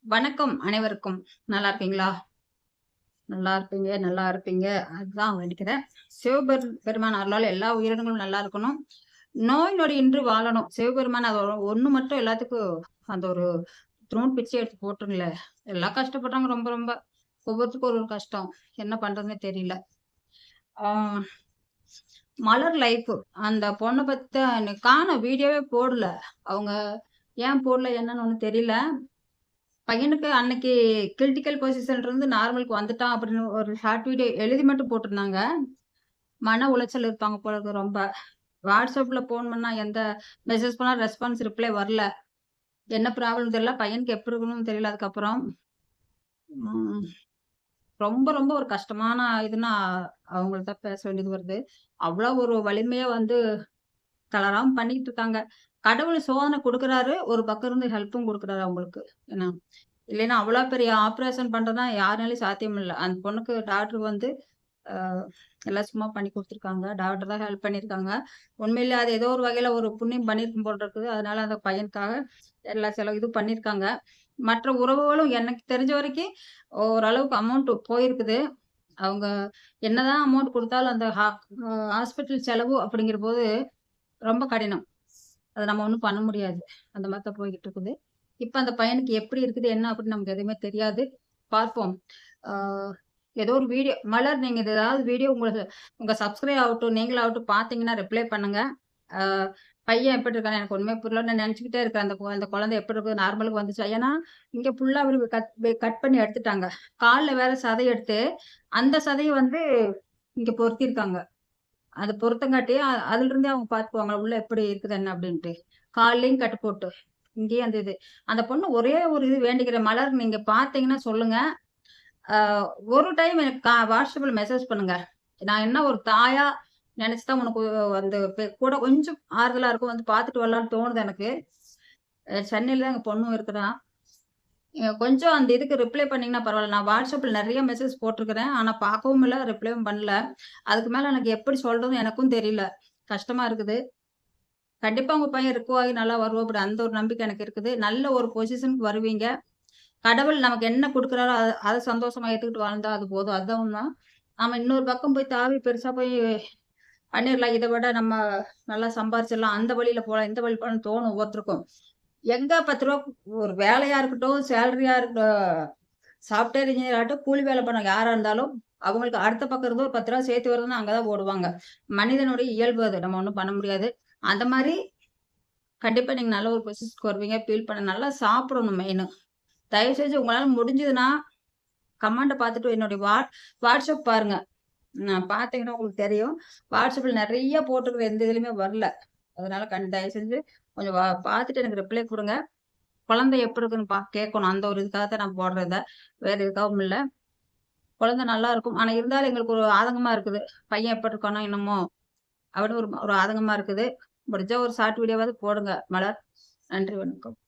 வணக்கம் அனைவருக்கும். நல்லா இருக்கீங்களா? நல்லா இருப்பீங்க, நல்லா இருப்பீங்க. அதுதான் வேண்டிக்கிறேன். சிவபெருமான் அருளால எல்லா உயிரினங்களும் நல்லா இருக்கணும். நோய் நொடி இன்றி வாழணும். சிவபெருமான் அது ஒண்ணு மட்டும் எல்லாத்துக்கும் அந்த ஒரு த்ரோன் பிச்சை எடுத்து போட்டுருங்களே! எல்லாம் கஷ்டப்படுறாங்க ரொம்ப ரொம்ப. ஒவ்வொருத்தருக்கும் ஒரு ஒரு கஷ்டம். என்ன பண்றதுன்னே தெரியல. ஆ மலர் லைஃப் அந்த பொண்ண பத்தி இன்னைக்கு காணோம் வீடியோவே போடல. அவங்க ஏன் போடல என்னன்னு ஒண்ணும் தெரியல. பையனுக்கு அன்னைக்கு கிரிட்டிக்கல் பொசிஷன்ல இருந்து நார்மலுக்கு வந்துட்டான் அப்படின்னு ஒரு ஷார்ட் வீடியோ எழுதி மட்டும் போட்டிருந்தாங்க. மன உளைச்சல் இருப்பாங்க போல இருக்கு ரொம்ப. WhatsAppல ஃபோன் பண்ணா எந்த மெசேஜ் பண்ணா ரெஸ்பான்ஸ் ரிப்ளை வரல. என்ன ப்ராப்ளம் தெரியல. பையனுக்கு எப்படி இருக்கணும்னு தெரியல அதுக்கப்புறம். ம். ரொம்ப ரொம்ப ஒரு கஷ்டமான இதுன்னா அவங்கள்ட்ட பேச வேண்டியது வருது. அவ்வளோ ஒரு வலிமையா வந்து தளராம பண்ணிட்டு இருக்காங்க. கடவுள் சோதனை குடுக்குறாரு. ஒரு பக்கம் இருந்து ஹெல்ப்பும் குடுக்குறாரு அவங்களுக்கு. ஏன்னா இல்லைன்னா அவ்வளோ பெரிய ஆப்ரேஷன் பண்றதுனா யாருனாலயும் சாத்தியம் இல்ல. அந்த பொண்ணுக்கு டாக்டர் வந்து அ எல்லாம் சும்மா பண்ணி குடுத்துருக்காங்க. டாக்டர் தான் ஹெல்ப் பண்ணியிருக்காங்க. உண்மையிலே அது ஏதோ ஒரு வகையில ஒரு புண்ணியம் பண்ணியிருக்கும் போல இருக்குது. அதனால அந்த பையனுக்காக எல்லா செலவு இது பண்ணியிருக்காங்க. மற்ற உறவுகளும் எனக்கு தெரிஞ்ச வரைக்கும் ஓரளவுக்கு அமௌண்ட் போயிருக்குது. அவங்க என்னதான் அமௌண்ட் குடுத்தாலும் அந்த ஹாஸ்பிட்டல் செலவு அப்படிங்கிறபோது ரொம்ப கடினம். அத நம்ம ஒண்ணும் பண்ண முடியாது. அந்த மாரி தான் போய்க்கிட்டு இருக்குது. இப்ப அந்த பையனுக்கு எப்படி இருக்குது, என்ன அப்படின்னு நமக்கு எதுவுமே தெரியாது. பார்ப்போம். ஆ ஏதோ ஒரு வீடியோ மலர் நீங்க இது ஏதாவது வீடியோ உங்களுக்கு உங்க சப்ஸ்கிரைப் ஆகட்டும், நீங்களாகட்டும் பார்த்தீங்கன்னா ரிப்ளை பண்ணுங்க. ஆ பையன் எப்படி இருக்கான்னு எனக்கு ஒண்ணுமே புரியல. நான் நெனச்சுக்கிட்டே இருக்கேன். அந்த குழந்தை எப்படி இருக்குது? நார்மலுக்கு வந்துச்சா? ஏன்னா, இங்க ஃபுல்லா அவரு கட் பண்ணி எடுத்துட்டாங்க. கால்ல வேற சதை எடுத்து, அந்த சதைய வந்து இங்க பொருத்தியிருக்காங்க. அது பொருத்தங்காட்டி அதிலிருந்தே அவங்க பார்த்துக்குவாங்க. உள்ள எப்படி இருக்குது என்ன அப்படின்ட்டு. கால்லயும் கட்டு போட்டு. இங்கேயும் அந்த இது. அந்த பொண்ணு ஒரே ஒரு இது வேண்டிக்கிறேன். மலர் நீங்க பார்த்தீங்கன்னா சொல்லுங்க. அ ஒரு டைம் எனக்கு WhatsAppல மெசேஜ் பண்ணுங்க. நான் என்ன ஒரு தாயா நெனச்சு தான் உனக்கு அந்த கூட கொஞ்சம் ஆறுதலா இருக்கும். வந்து பார்த்துட்டு வரலான்னு தோணுது எனக்கு. சென்னையில தான் எங்க பொண்ணும் இருக்கிறா. கொஞ்சம் அந்த இதுக்கு ரிப்ளை பண்ணீங்கன்னா பரவால்ல. நான் WhatsAppல நெறைய மெசேஜ் போட்டிருக்கிறேன். ஆனா பார்க்கவும் இல்ல, ரிப்ளையும் பண்ணல. அதுக்கு மேல எனக்கு எப்படி சொல்றதுன்னு எனக்கும் தெரியல. கஷ்டமா இருக்குது. கண்டிப்பா உங்க பையன் ரெக்கவர் ஆகி நல்லா வருவாப்படி அந்த ஒரு நம்பிக்கை எனக்கு இருக்குது. நல்ல ஒரு பொசிஷனுக்கு வருவீங்க. கடவுள் நமக்கு என்ன குடுக்குறாரோ அத சந்தோஷமா ஏத்துக்கிட்டு வாழ்ந்தா அது போதும். அதுதான் உண்ம. நாம இன்னொரு பக்கம் போய் தாவி பெருசா போய் பண்ணிரலாம். இத விட நம்ம நல்லா சம்பாரிச்சிடலாம். அந்த வழியில போலாம், இந்த வழி போலாம்ன்னு தோணும் ஒவ்வொருத்தருக்கும். எங்க ரூ. 10 ஒரு வேலையா இருக்கட்டும், சேலரியா இருக்கட்டும், சாஃப்ட்வேர் இன்ஜினியர் ஆகட்டும், கூலி வேலை பண்ண யாரா இருந்தாலும், அவங்களுக்கு அடுத்த பக்கம் இருந்து ஒரு ரூ. 10 சேர்த்து வருதுன்னா அங்க தான் ஓடுவாங்க. மனிதனுடைய இயல்பு அது. நம்ம ஒண்ணும் பண்ண முடியாது. அந்த மாரி கண்டிப்பா நீங்க நல்ல ஒரு பொசிஷனுக்கு வருவீங்க. ஃபீல் பண்ண நல்லா சாப்பிடணும் மெயினு. தயவு செஞ்சு உங்களால முடிஞ்சதுன்னா, கமெண்ட்ட பார்த்துட்டு என்னுடைய WhatsApp பாருங்க. பார்த்தீங்கன்னா உங்களுக்கு தெரியும். WhatsAppல நெறைய போட்டிருக்குது. எந்த இதுலயுமே வரல. அதனால தயவு செஞ்சு கொஞ்சம் பார்த்துட்டு எனக்கு ரிப்ளை குடுங்க. குழந்தை எப்படி இருக்குன்னு கேட்கணும். அந்த ஒரு இதுக்காக தான் நான் போடுறத. வேற எதுக்காகவும் இல்ல. குழந்தை நல்லா இருக்கும். ஆனா இருந்தாலும் எங்களுக்கு ஒரு ஆதங்கமா இருக்குது. பையன் எப்படி இருக்கானோ என்னமோ! அப்படின்னு ஒரு ஒரு ஆதங்கமா இருக்குது. முடிஞ்சா ஒரு ஷார்ட் வீடியோவாவது போடுங்க மலர். நன்றி, வணக்கம்.